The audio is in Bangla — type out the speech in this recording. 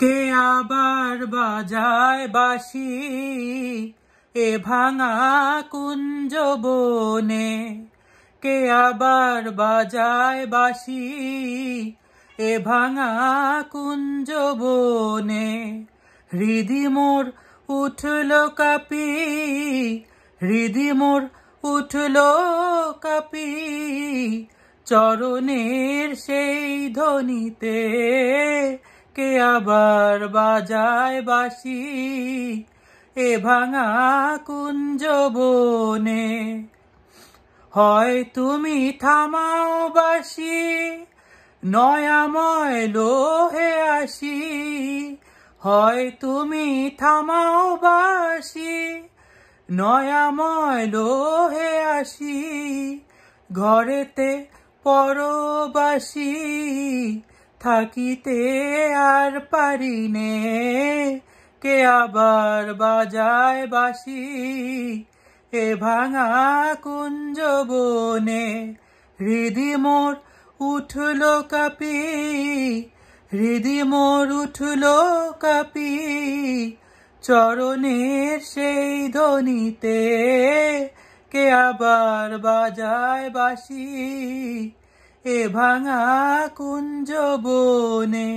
কে আবার বাজায় বাঁশি এ ভাঙা কুঞ্জ বনে, কে আবার বাজায় বাঁশি এ ভাঙা কুঞ্জ বনে। হৃদি মোর উঠল কাঁপি, হৃদি মোর উঠল কাঁপি, চরণের সেই ধ্বনিতে কে আবার বাজায় বাঁশি এ ভাঙা কুঞ্জ বনে। হয় তুমি থামাও বাঁশি, নয়াময় লোহে আসি, হয় তুমি থামাও বাঁশি, নয়াময় লোহে আসি, ঘরেতে পরবাসী থাকিতে আর পারিনে, কে আবার বাজায় বাঁশি এ ভাঙা কুঞ্জ বনে। হৃদি মোর উঠল কাঁপি, হৃদি মোর উঠল কাঁপি, চরণের সেই ধ্বনিতে কে আবার বাজায় বাঁশি এ ভাঙা কুঞ্জ বনে।